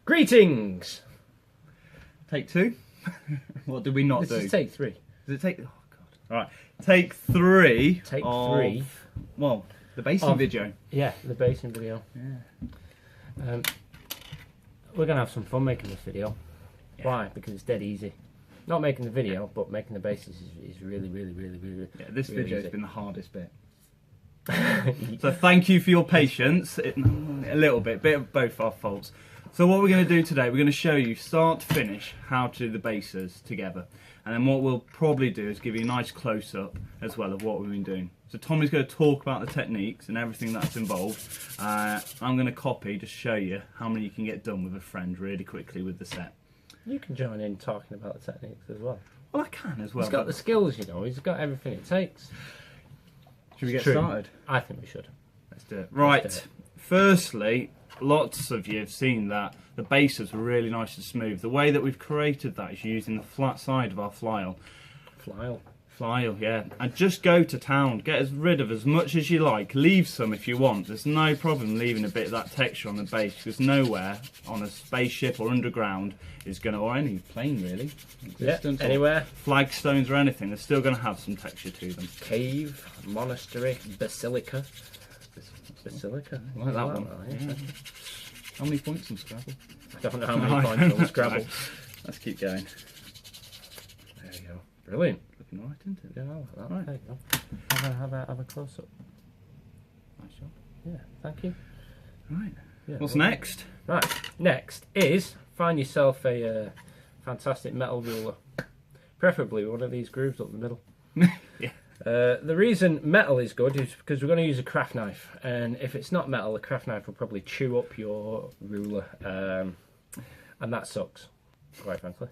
Greetings! Take two? What did we not do? This is take three. Does it take... Oh, God. Alright. Take three. Take three. Well, the basing video. Yeah, the basing video. Yeah. We're going to have some fun making this video. Yeah. Why? Because it's dead easy. Not making the video, but making the bases is really, really, really, really Yeah, this really video easy. has been the hardest bit. So thank you for your patience. A little bit of both our faults. So what we're going to do today, we're going to show you start to finish how to do the bases together. And then what we'll probably do is give you a nice close-up as well of what we've been doing. So Tommy's going to talk about the techniques and everything that's involved. I'm going to copy to show you how many you can get done with a friend really quickly with the set. You can join in talking about the techniques as well. Well, I can as well. He's got the skills, you know. He's got everything it takes. Should we get True. started? I think we should. Let's do it. Right. Let's do it. Firstly, lots of you have seen that the bases were really nice and smooth. The way that we've created that is using the flat side of our flail. Flail, yeah. And just go to town. Get rid of as much as you like. Leave some if you want. There's no problem leaving a bit of that texture on the base, because nowhere on a spaceship or underground is going to, or any plane really, Yeah, anywhere. Flagstones or anything, they're still going to have some texture to them. Cave, monastery, basilica. Basilica? I like that one. Yeah. How many points on Scrabble? I don't know how many points on Scrabble. Right. Let's keep going. There you go. Brilliant. Looking right, isn't it? Yeah, I like that. Right. There you go. Have a close up. Nice job. Yeah, thank you. Right. Yeah, What's well, next? Right. Next is find yourself a fantastic metal ruler, preferably one of these grooves up the middle. Yeah. The reason metal is good is because we're going to use a craft knife, and if it's not metal, the craft knife will probably chew up your ruler, and that sucks, quite frankly.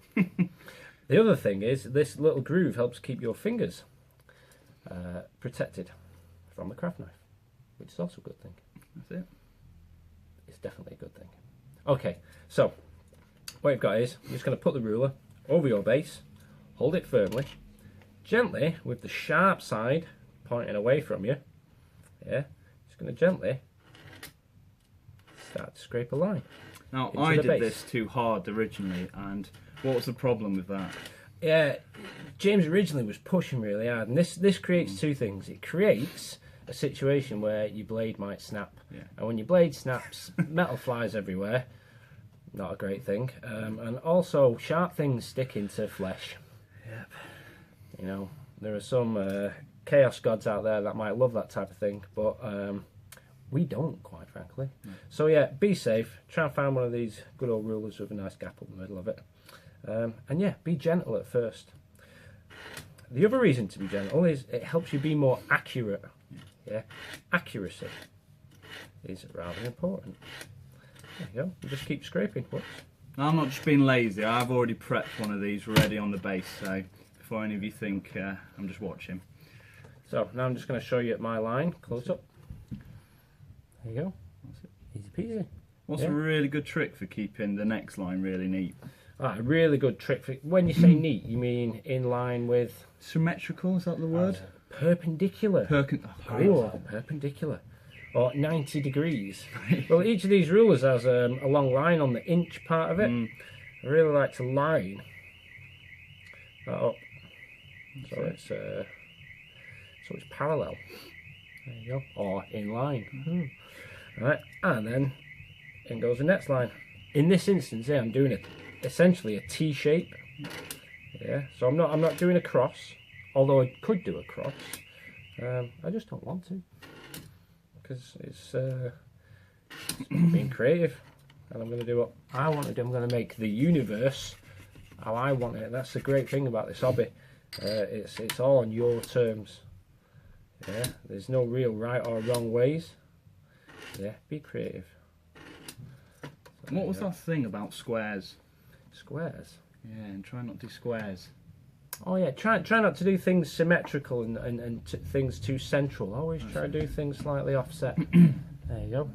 The other thing is this little groove helps keep your fingers protected from the craft knife, which is also a good thing. That's it. It's definitely a good thing. Okay, so what you've got is you're just going to put the ruler over your base, hold it firmly, gently with the sharp side pointing away from you. Yeah, just going to gently start to scrape a line. Now I did this too hard originally, and what was the problem with that? Yeah, James originally was pushing really hard, and this creates two things. It creates a situation where your blade might snap, and when your blade snaps, metal flies everywhere. Not a great thing, and also sharp things stick into flesh. Yep. You know, there are some chaos gods out there that might love that type of thing, but we don't, quite frankly. No. So yeah, be safe. Try and find one of these good old rulers with a nice gap up the middle of it. And yeah, be gentle at first. The other reason to be gentle is it helps you be more accurate. Yeah, accuracy is rather important. There you go. You just keep scraping. Whoops. Now, I'm not just being lazy. I've already prepped one of these ready on the base, so before any of you think I'm just watching. So now I'm just going to show you at my line close up. There you go. That's it. Easy peasy. What's a really good trick for keeping the next line really neat? A really good trick. When you say neat, you mean in line with... Symmetrical, is that the word? Perpendicular. Perpendicular. Or 90 degrees. Well, each of these rulers has a long line on the inch part of it. I really like to line that up. So it's parallel. There you go. Or in line. Right, and then in goes the next line. In this instance here, I'm doing essentially a T shape. Yeah, so I'm not doing a cross, although I could do a cross. I just don't want to, because it's being creative, and I'm going to do what I want to do. I'm going to make the universe how I want it. That's the great thing about this hobby. It's all on your terms. Yeah, there's no real right or wrong ways. Yeah, be creative. So what was that thing about squares? Squares? Yeah, and try not to do squares. Oh yeah, try not to do things symmetrical and things too central. Always try to do things slightly offset. There you go.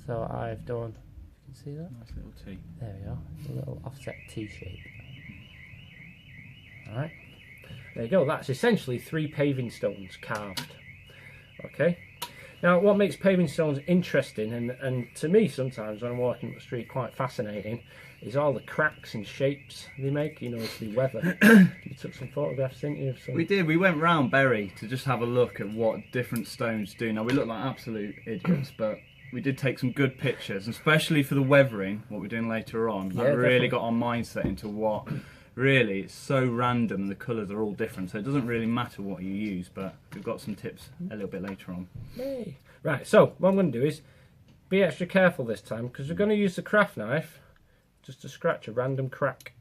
So I've done, you can see that? Nice little T. There we go, a little offset T shape. Alright, there you go, that's essentially 3 paving stones carved. Okay, Now, what makes paving stones interesting, and to me sometimes when I'm walking up the street quite fascinating, is all the cracks and shapes they make, you know, as they weather. You took some photographs, didn't you? Of some... We did. We went round Bury to just have a look at what different stones do. Now, we look like absolute idiots, but we did take some good pictures, and especially for the weathering, what we're doing later on. Yeah, that really definitely got our mindset into what, really, it's so random, the colours are all different, so it doesn't really matter what you use, but we've got some tips a little bit later on. Yay. Right, so what I'm going to do is be extra careful this time, because we're going to use the craft knife just to scratch a random crack.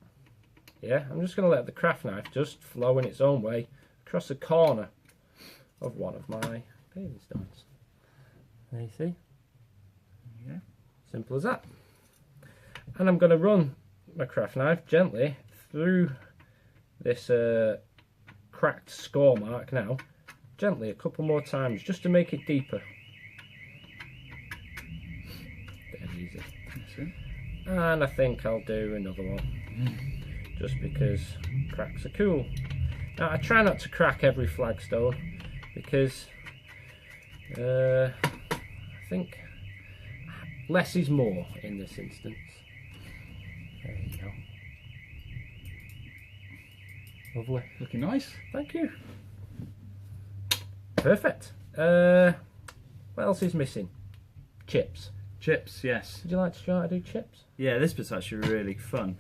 Yeah, I'm just going to let the craft knife just flow in its own way across the corner of one of my paving stones. There you see? Yeah. Simple as that. And I'm going to run my craft knife gently through this cracked score mark now, gently a couple more times just to make it deeper. Dead easy. And I think I'll do another one, just because cracks are cool. Now I try not to crack every flagstone, because I think less is more in this instance. There you go. Lovely. Looking nice. Thank you. Perfect. What else is missing? Chips. Chips, yes. Would you like to try to do chips? Yeah, this bit's actually really fun.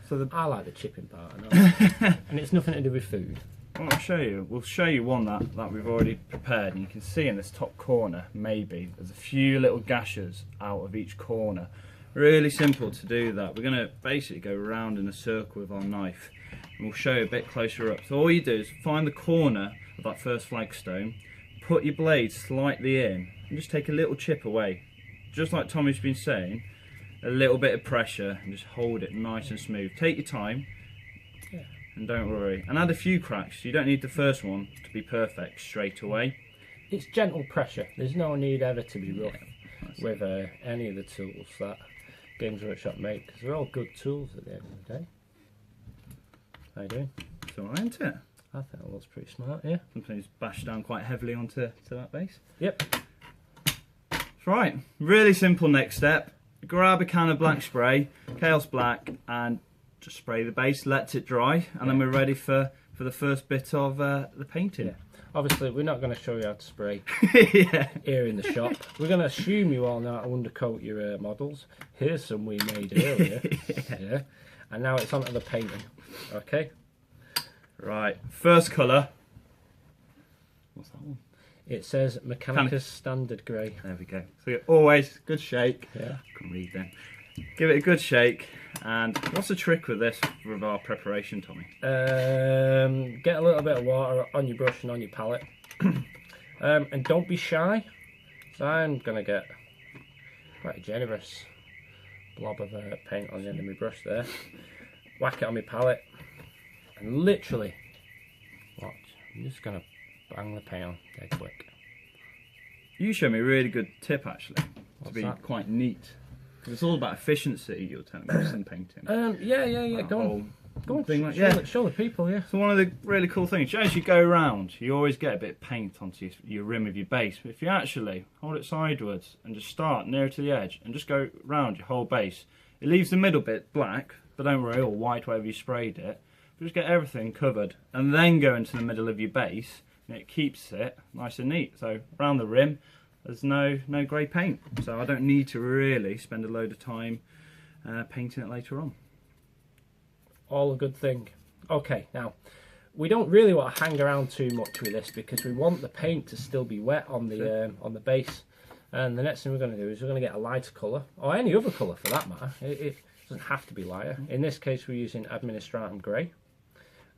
So I like the chipping part, I know. And it's nothing to do with food. Well, I'll show you. We'll show you one that we've already prepared, and you can see in this top corner, maybe, there's a few little gashes out of each corner. Really simple to do that. We're going to basically go around in a circle with our knife, and we'll show you a bit closer up. So all you do is find the corner of that first flagstone, put your blade slightly in, and just take a little chip away. Just like Tommy's been saying, a little bit of pressure, and just hold it nice and smooth. Take your time. Yeah. And don't worry. And add a few cracks. You don't need the first one to be perfect straight away. It's gentle pressure. There's no need ever to be rough with any of the tools that Games Workshop make, because they're all good tools at the end of the day. How you doing? It's alright, isn't it? I think that looks pretty smart, yeah. Sometimes bash down quite heavily onto that base. Yep. That's right. Really simple next step. Grab a can of black spray, Chaos Black, and just spray the base, let it dry, and then we're ready for the first bit of the painting. Yeah. Obviously, we're not going to show you how to spray Yeah. here in the shop. We're going to assume you all know how to undercoat your models. Here's some we made earlier. Yeah. And now it's onto the painting. Okay. Right. First colour. What's that one? It says Mechanicus Standard Grey. There we go. So always good shake. Yeah. I can read then. Give it a good shake. And what's the trick with this, with our preparation, Tommy? Get a little bit of water on your brush and on your palette. And don't be shy. So I'm going to get quite a generous blob of paint on the end of my brush there. Whack it on my palette. And literally, watch, I'm just going to bang the paint on dead quick. You showed me a really good tip, actually, What's to be that? quite neat. Because it's all about efficiency, you're telling me, with sun painting. Yeah. Go on. Thing like, Show the people, yeah. So one of the really cool things, as you go around, you always get a bit of paint onto your rim of your base. But if you actually hold it sideways and just start near to the edge and just go round your whole base, it leaves the middle bit black, but don't worry, or white, wherever you sprayed it. But just get everything covered and then go into the middle of your base, and it keeps it nice and neat. So around the rim, there's no grey paint, so I don't need to really spend a load of time painting it later on. All a good thing. Okay, now we don't really want to hang around too much with this, because we want the paint to still be wet on the base. And the next thing we're going to do is we're going to get a lighter colour, or any other colour for that matter. It doesn't have to be lighter. In this case, we're using Administratum Grey.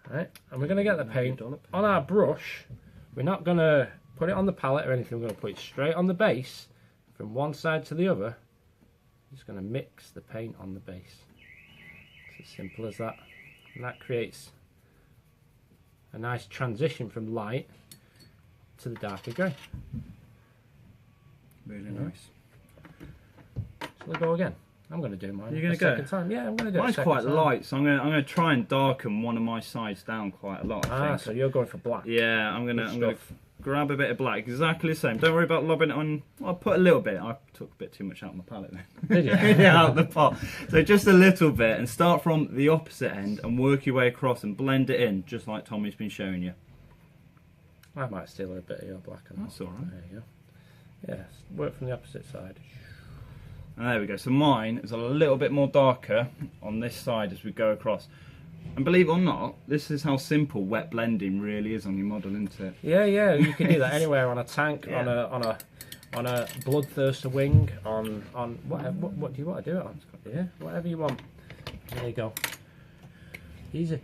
All right, and we're going to get the paint on our brush. We're not going to put it on the palette or anything. We're going to put it straight on the base from one side to the other. Just going to mix the paint on the base. It's as simple as that. And that creates a nice transition from light to the darker grey. Really nice. Shall I go again? I'm going to do mine. You're going to go? Second time. Yeah, I'm going to do it. Mine's quite light, so I'm going to try and darken one of my sides down quite a lot. I think. So you're going for black. Yeah, I'm gonna grab a bit of black, exactly the same. Don't worry about lobbing it on. I'll put a little bit. I took a bit too much out of my palette then. Did you? Yeah, out of the pot. So just a little bit, and start from the opposite end and work your way across and blend it in, just like Tommy's been showing you. I might steal a bit of your black. That's all right. There you go. Yeah, work from the opposite side. And there we go. So mine is a little bit more darker on this side as we go across. And believe it or not, this is how simple wet blending really is on your model, isn't it? Yeah, yeah, you can do that anywhere, on a tank, Yeah. on a bloodthirster wing, on what do you want to do it on? Yeah, whatever you want. There you go. Easy,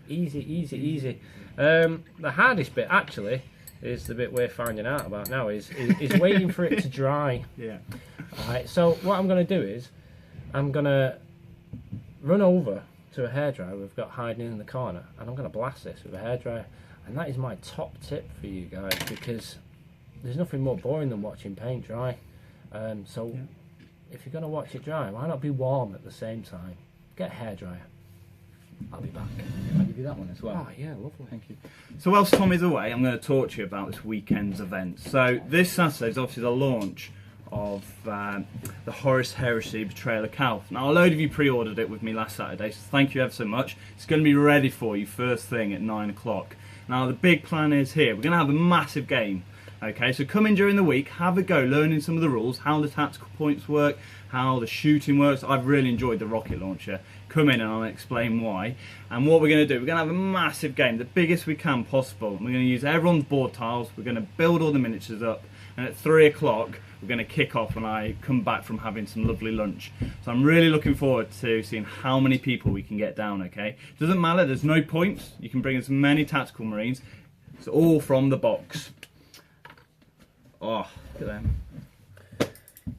easy, easy, easy. The hardest bit actually is the bit we're finding out about now. Is waiting for it to dry. Yeah. All right. So what I'm going to do is I'm going to run over to a hairdryer we've got hiding in the corner, and I'm going to blast this with a hairdryer. And that is my top tip for you guys, because there's nothing more boring than watching paint dry. So if you're going to watch it dry, why not be warm at the same time? Get a hairdryer. I'll be back. I'll give you that one as well. Oh yeah, lovely. Thank you. So whilst Tommy's away, I'm going to talk to you about this weekend's event. So this Saturday is obviously the launch of the Horace Heresy Betrayal of Calth. Now a load of you pre-ordered it with me last Saturday, so thank you ever so much. It's going to be ready for you first thing at 9 o'clock. Now the big plan is here, we're going to have a massive game. Okay, so come in during the week, have a go learning some of the rules, how the tactical points work, how the shooting works. I've really enjoyed the rocket launcher. Come in and I'll explain why. And what we're going to do, we're going to have a massive game, the biggest we can possible. We're going to use everyone's board tiles, we're going to build all the miniatures up, and at 3 o'clock we're going to kick off when I come back from having some lovely lunch. So I'm really looking forward to seeing how many people we can get down, okay? Doesn't matter, there's no points, you can bring as many tactical marines. It's all from the box. Oh, look at them.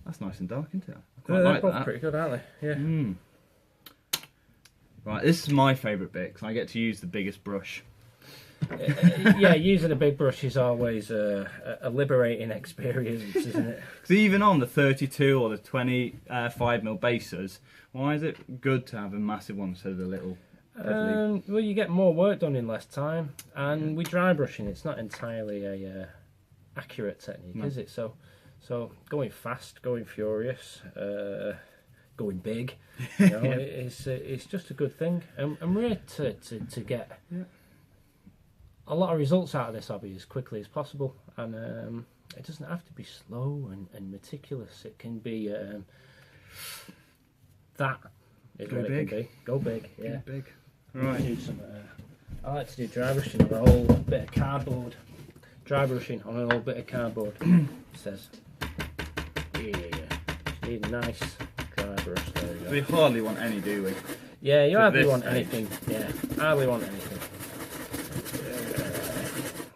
That's nice and dark, isn't it? I quite like They're that. pretty good, aren't they? Yeah. Right, this is my favourite bit because I get to use the biggest brush. Yeah, using a big brush is always a liberating experience, isn't it? Because even on the 32 or the 25mm bases, why is it good to have a massive one instead of the little? Well, you get more work done in less time, and with dry brushing, it's not entirely a accurate technique, is it? So going fast, going furious, going big, you know, it's just a good thing. I'm ready to get a lot of results out of this hobby as quickly as possible, and it doesn't have to be slow and meticulous. It can be that. Is Go what big. It can be. Go big. Yeah. Go big. Right. Do some, I like to do dry brushing on a whole bit of cardboard. Dry brushing on an old bit of cardboard. It says, yeah, just need a nice dry brush. There you go. We hardly want any, do we? Yeah, you For hardly this want stage. anything. Yeah, hardly want anything.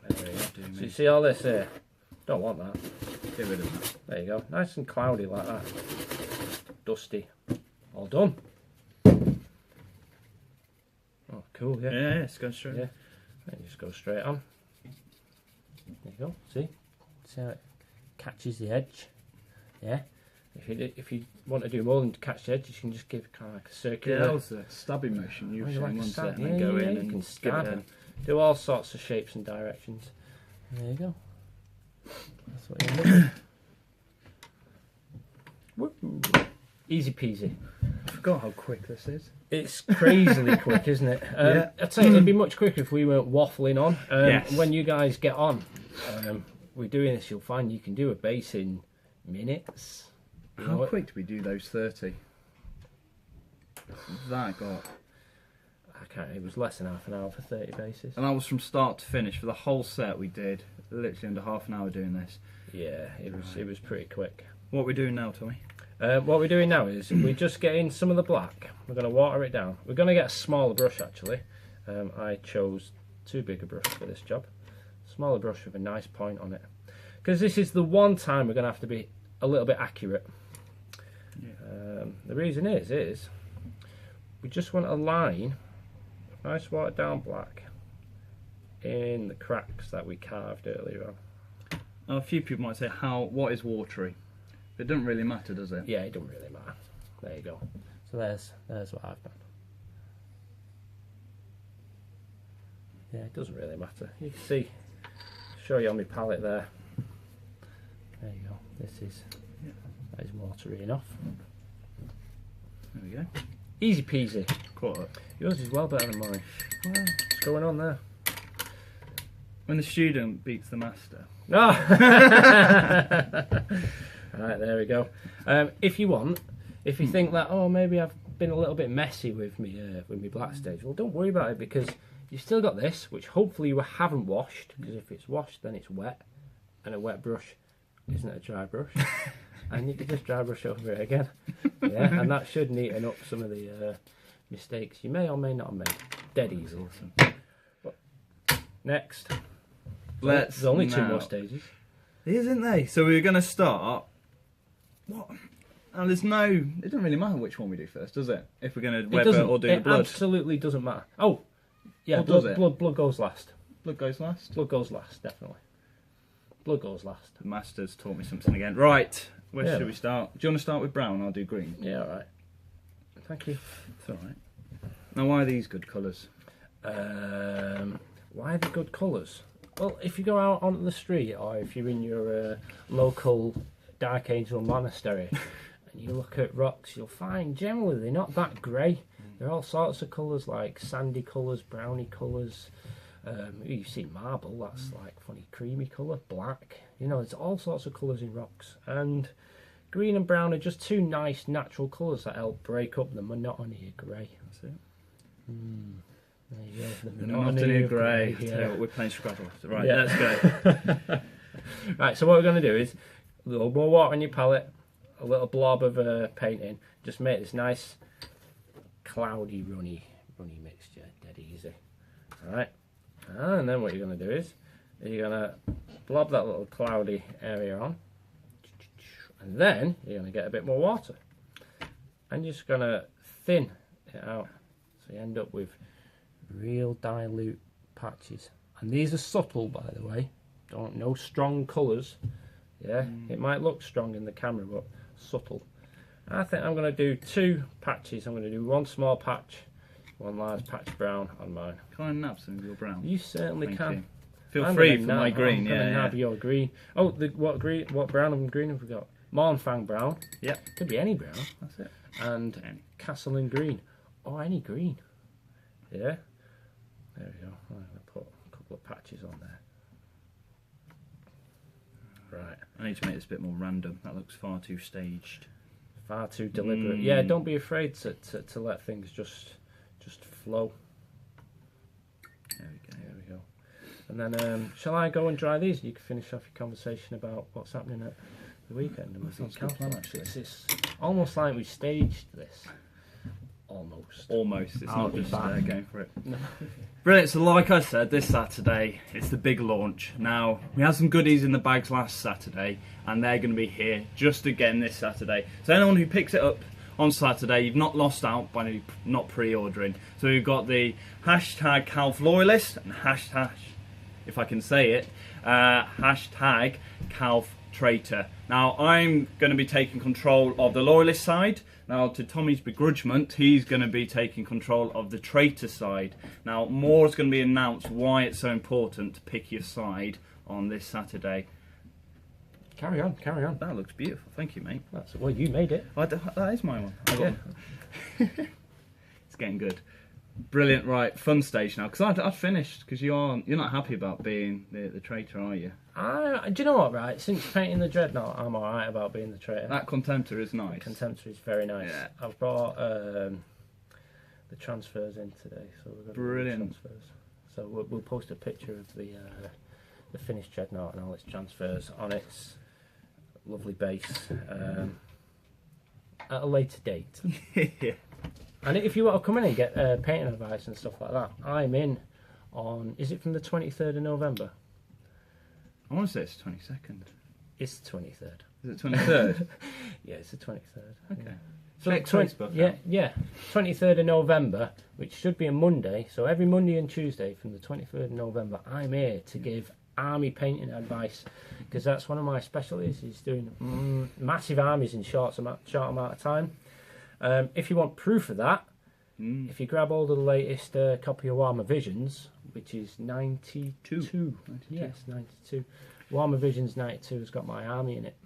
There you go. So you see all this here? Don't want that. Get rid of that. There you go. Nice and cloudy like that. Dusty. All done. Oh, cool. Yeah. Yeah, it's going straight. Yeah. And just go straight on. There you go. See how it catches the edge. Yeah. If you want to do more than catch the edge, you can just give kind of like a circular. Yeah, that was a stabbing motion you were showing, wasn't it? And then go in you and can give stab it and do all sorts of shapes and directions. There you go. That's what you're doing. Woo. Easy peasy. I forgot how quick this is. It's crazily quick, isn't it? Yeah. I'd say it'd be much quicker if we weren't waffling on. Yes. When you guys get on, we're doing this, you'll find you can do a base in minutes. You know How what? quick do we do those 30? That got. I can't. It was less than half an hour for 30 bases. And that was from start to finish. For the whole set we did literally under half an hour doing this. Yeah, it was pretty quick. What are we doing now, Tommy? What we're doing now is we're just getting some of the black. We're going to water it down. We're going to get a smaller brush actually. I chose too big a brush for this job. Smaller brush with a nice point on it. Because this is the one time we're going to have to be a little bit accurate. Yeah. The reason is we just want a line, nice watered down black, in the cracks that we carved earlier on. Now, a few people might say, what is watery? It doesn't really matter, does it? Yeah, it doesn't really matter. There you go. So there's what I've done. Yeah, it doesn't really matter. You can see, show you on my palette there. There you go. That is watery enough. There we go. Easy peasy. Caught up. Yours is well better than mine. What's going on there? When the student beats the master. Oh. Right, there we go. If you think that, oh, maybe I've been a little bit messy with me black stage, well, don't worry about it, because you've still got this, which hopefully you haven't washed, because if it's washed, then it's wet, and a wet brush isn't a dry brush. And you can just dry brush over it again. Yeah, and that should neaten up some of the mistakes you may or may not have made. Dead easy. Awesome. But next. There's only 2 more stages. Isn't they? So we're going to start. What? And there's no. It doesn't really matter which one we do first, does it? If we're going to weather or do the blood. It absolutely doesn't matter. Oh, yeah. Or does it? Blood goes last. Blood goes last. Blood goes last, definitely. Blood goes last. The master's taught me something again. Right. Where Yeah. should we start? Do you want to start with brown? I'll do green. Yeah, all right. Thank you. It's all right. Now, why are these good colours? Why are they good colours? Well, if you go out onto the street, or if you're in your local Dark Angel monastery, and you look at rocks, you'll find generally they're not that grey. They're all sorts of colours, like sandy colours, browny colours. You see marble, that's like funny creamy colour, black. You know, there's all sorts of colours in rocks. And green and brown are just 2 nice natural colours that help break up the monotony of grey. That's it. There you go. The monotony of grey. Yeah. Tell you what, we're playing Scrabble. Right, Yeah. let's go. Right, so what we're going to do is a little more water on your palette, a little blob of painting. Just make this nice cloudy, runny mixture. Dead easy. Alright. And then what you're going to do is you're going to blob that little cloudy area on, and then you're going to get a bit more water, and you're just going to thin it out so you end up with real dilute patches. And these are subtle, by the way. No strong colours. Yeah, it might look strong in the camera, but subtle. I think I'm going to do 2 patches. I'm going to do 1 small patch, 1 large patch brown on mine. Can I nab some of your brown? You certainly Thank can. you. Feel I'm free gonna for my green. I'm gonna Yeah, nab your green. Oh, what brown and green have we got? Mornfang brown. Yep. Could be any brown. That's it. And Any. Castle and green. Or any green. Yeah. There we go. I'm gonna put a couple of patches on there. Right. I need to make this a bit more random. That looks far too staged. Far too deliberate. Yeah, don't be afraid to let things just flow. There we go. There we go. And then, shall I go and dry these? You can finish off your conversation about what's happening at the weekend. And Sounds like a plan, actually. It's almost like we staged this. Almost. It's I'll not be just back. going for it. Brilliant. So like I said, this Saturday, it's the big launch. Now, we had some goodies in the bags last Saturday, and they're going to be here just again this Saturday. So anyone who picks it up on Saturday, you've not lost out by not pre-ordering. So we've got the hashtag Calf Loyalist and hashtag, if I can say it, hashtag Calf Traitor. Now, I'm going to be taking control of the Loyalist side. Now, to Tommy's begrudgment, he's going to be taking control of the traitor side. Now, more is going to be announced why it's so important to pick your side on this Saturday. Carry on. That looks beautiful. Thank you, mate. Well, you made it. Oh, that is my one. Yeah. It's getting good. Brilliant. Right, fun stage now. Because I'd finished. Because you're not happy about being the traitor, are you? Do you know what, right? Since painting the Dreadnought, I'm alright about being the traitor. That contemptor is nice. Contemptor is very nice. Yeah. I've brought the transfers in today, so we're going to do Brilliant. transfers. So we'll post a picture of the finished Dreadnought and all its transfers on its lovely base at a later date. Yeah. And if you want to come in and get painting advice and stuff like that, I'm in on, is it from the 23rd of November? I want to say it's 22nd. It's the 23rd. Is it 23rd? Yeah, it's the 23rd. Okay. Yeah. Check Facebook. Yeah. 23rd of November, which should be a Monday. So every Monday and Tuesday from the 23rd of November, I'm here to give army painting advice, because that's one of my specialties, is doing massive armies in short amount of time. If you want proof of that, If you grab hold of the latest copy of Warmer Visions, which is 92. Yes, 92. Warmer Visions 92 has got my army in it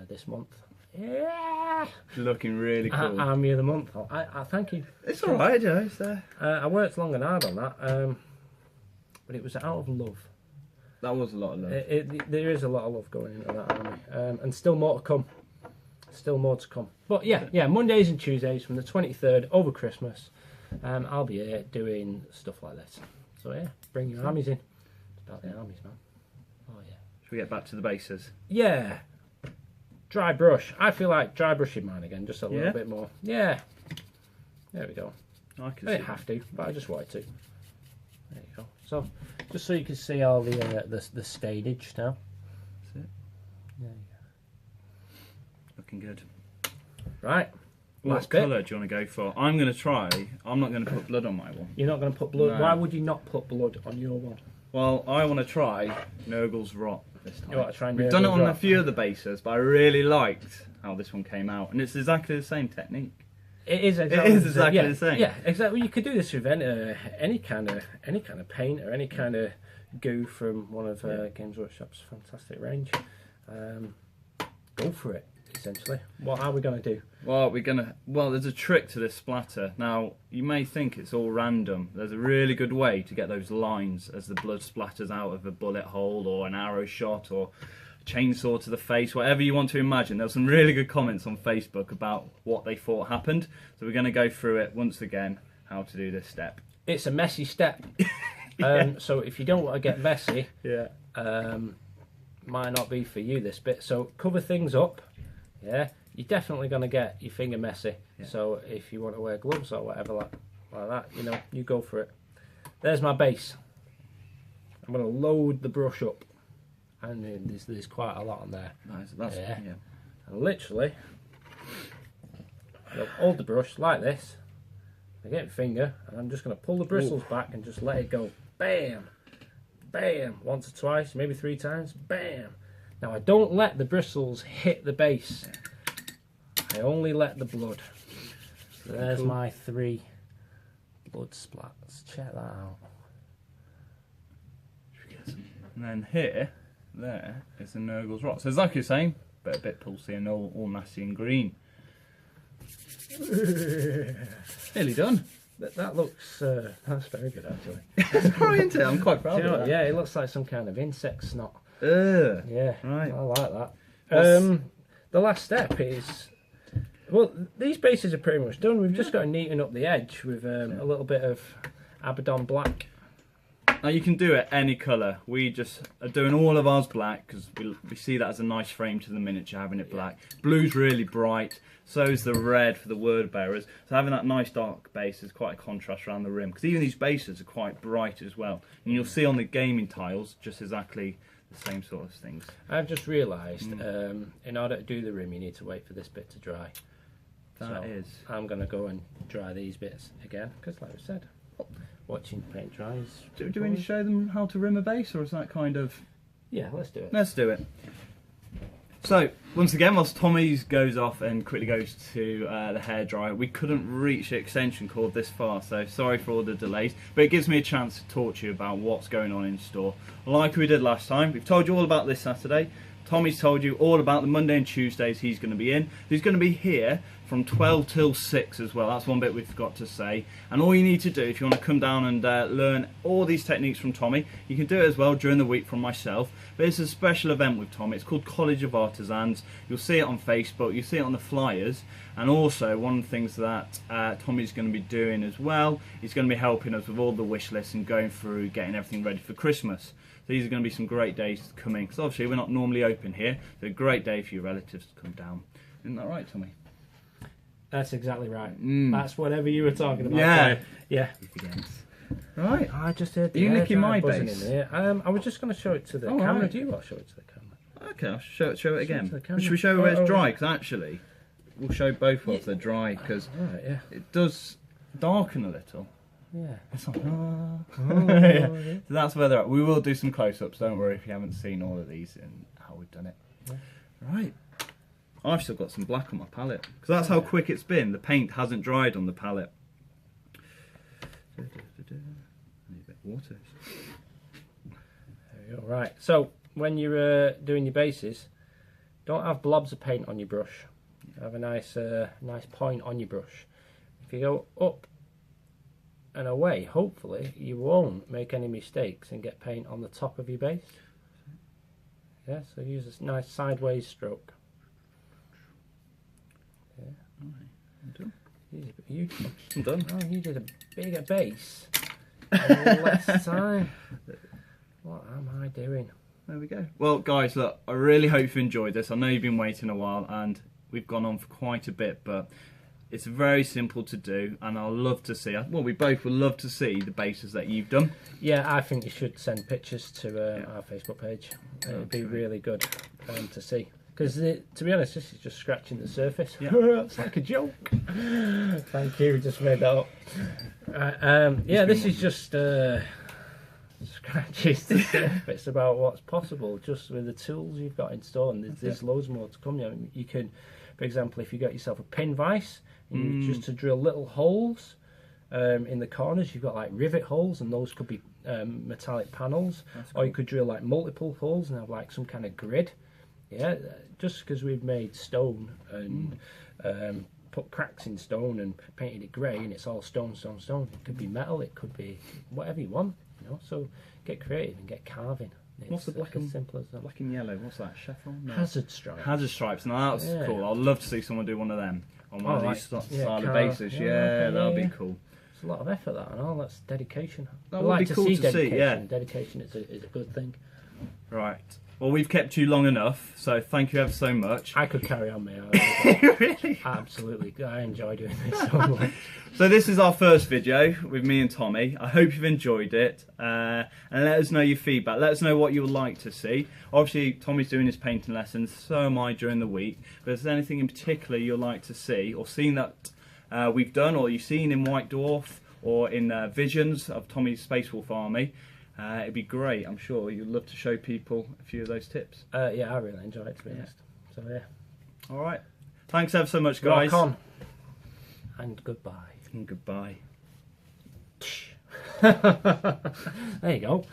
this month. Yeah! Looking really cool. Army of the month. I thank you. It's alright, Joe. It's there. I worked long and hard on that, but it was out of love. That was a lot of love. There is a lot of love going into that army, and still more to come. Still more to come. But yeah, Mondays and Tuesdays from the 23rd over Christmas, I'll be here doing stuff like this. So yeah, bring your armies in. It's about the armies, man. Oh yeah. Should we get back to the bases? Yeah. Dry brush. I feel like dry brushing mine again, just a little bit more. Yeah. There we go. I I can didn't have to, but I just wanted to. There you go. So, just so you can see all the stainage now. That's it. There you Looking good. go. Right. What Last bit. colour do you want to go for? I'm going to try. I'm not going to put blood on my one. You're not going to put blood. No. Why would you not put blood on your one? Well, I want to try Nurgle's Rot this time. You want to try We've done it Nurgle's on a Rot? few of the bases, but I really liked how this one came out, and it's exactly the same technique. It is exactly the same. Yeah, exactly. You could do this with any kind of paint or any kind of goo from one of Games Workshop's fantastic range. Go for it. Essentially, what are we going to do? Well, there's a trick to this splatter. Now, you may think it's all random. There's a really good way to get those lines as the blood splatters out of a bullet hole or an arrow shot or a chainsaw to the face, whatever you want to imagine. There were some really good comments on Facebook about what they thought happened. So we're going to go through it once again, how to do this step. It's a messy step. So if you don't want to get messy, might not be for you this bit. So cover things up. Yeah, you're definitely going to get your finger messy. Yeah. So if you want to wear gloves or whatever like that, you go for it. There's my base. I'm going to load the brush up, and there's quite a lot on there. That's And literally, I'll hold the brush like this. I get my finger, and I'm just going to pull the bristles back and just let it go. Bam, bam, once or twice, maybe 3 times. Bam. Now I don't let the bristles hit the base. I only let the blood. So there's my 3 blood splats. Check that out. And then there is the Nurgle's Rot. So it's like you're saying, but a bit pulsy and all nasty and green. Nearly done. That looks, that's very good actually. It's brilliant, isn't it? I'm quite proud of that. Yeah, it looks like some kind of insect snot. Yeah, right. I like that. The last step is, well, these bases are pretty much done. We've just got to neaten up the edge with a little bit of Abaddon black. Now you can do it any colour. We just are doing all of ours black because we see that as a nice frame to the miniature, having it black. Blue's really bright, so is the red for the word bearers. So having that nice dark base is quite a contrast around the rim, because even these bases are quite bright as well. And you'll see on the gaming tiles just exactly the same sort of things. I've just realised, in order to do the rim, you need to wait for this bit to dry. That is. I'm going to go and dry these bits again, because like I said, watching paint dry is... Do we need to show them how to rim a base, or is that kind of... Yeah, let's do it. Let's do it. So, once again, whilst Tommy goes off and quickly goes to the hairdryer, we couldn't reach the extension cord this far, so sorry for all the delays, but it gives me a chance to talk to you about what's going on in store. Like we did last time, we've told you all about this Saturday. Tommy's told you all about the Monday and Tuesdays he's going to be in. He's going to be here from 12 till 6 as well. That's one bit we forgot to say. And all you need to do, if you want to come down and learn all these techniques from Tommy, you can do it as well during the week from myself. But it's a special event with Tommy. It's called College of Artisans. You'll see it on Facebook. You'll see it on the flyers. And also, one of the things that Tommy's going to be doing as well, he's going to be helping us with all the wish lists and going through getting everything ready for Christmas. So these are going to be some great days coming, because obviously we're not normally open here. So a great day for your relatives to come down. Isn't that right, Tommy? That's exactly right. That's whatever you were talking about. Yeah. Yeah. Right. I just heard the you nicking my buzzing base? in there. I was just going to show it to the camera. Right. Do you want to show it to the camera? Okay, I'll show it again. to the Should we show where it's Oh, dry? Because actually, we'll show both whilst they're dry, because Right, it does darken a little. yeah. It's like, Yeah. So that's where they're at. We will do some close-ups, don't worry if you haven't seen all of these and how we've done it. Yeah. Right. I've still got some black on my palette, because that's how quick it's been. The paint hasn't dried on the palette. Need a bit of water. There we go. Right, so when you're doing your bases, don't have blobs of paint on your brush. Have a nice point on your brush. If you go up and away, hopefully you won't make any mistakes and get paint on the top of your base. Yeah, so use a nice sideways stroke. Yeah. I'm done. Oh, you did a bigger base in less time. What am I doing? There we go. Well, guys, look, I really hope you enjoyed this. I know you've been waiting a while, and we've gone on for quite a bit, but it's very simple to do, and I'll love to see. Well, we both would love to see the bases that you've done. Yeah, I think you should send pictures to our Facebook page. It would be really good to see. Because, to be honest, this is just scratching the surface. Yeah. It's like a joke. Thank you, just made that up. Yeah, this is just scratches the surface about what's possible just with the tools you've got in store. And there's loads more to come. You can, for example, if you got yourself a pin vise, and you just to drill little holes in the corners, you've got like rivet holes, and those could be metallic panels. Cool. Or you could drill like multiple holes and have like some kind of grid. Yeah, just because we've made stone and put cracks in stone and painted it grey and it's all stone. It could be metal, it could be whatever you want, you know. So get creative and get carving. What's the black and simple as that? Black and yellow. What's that? Chevron? No. Hazard stripes. Hazard stripes. Now that's cool. I'd love to see someone do one of them on one of these style of bases. Yeah, that'll be cool. It's a lot of effort, that and all. That's dedication. That would be cool to see. Yeah, dedication is a good thing. Right. Well, we've kept you long enough, so thank you ever so much. I could carry on, mate. Really? Absolutely. I enjoy doing this so much. So this is our first video with me and Tommy. I hope you've enjoyed it, and let us know your feedback. Let us know what you would like to see. Obviously, Tommy's doing his painting lessons, so am I during the week. But if there's anything in particular you'd like to see, or seen that we've done, or you've seen in White Dwarf, or in visions of Tommy's Space Wolf Army, it'd be great. I'm sure you'd love to show people a few of those tips. Yeah, I really enjoy it, to be honest. So yeah. All right. Thanks ever so much, guys. Rock on. And goodbye. And goodbye. There you go.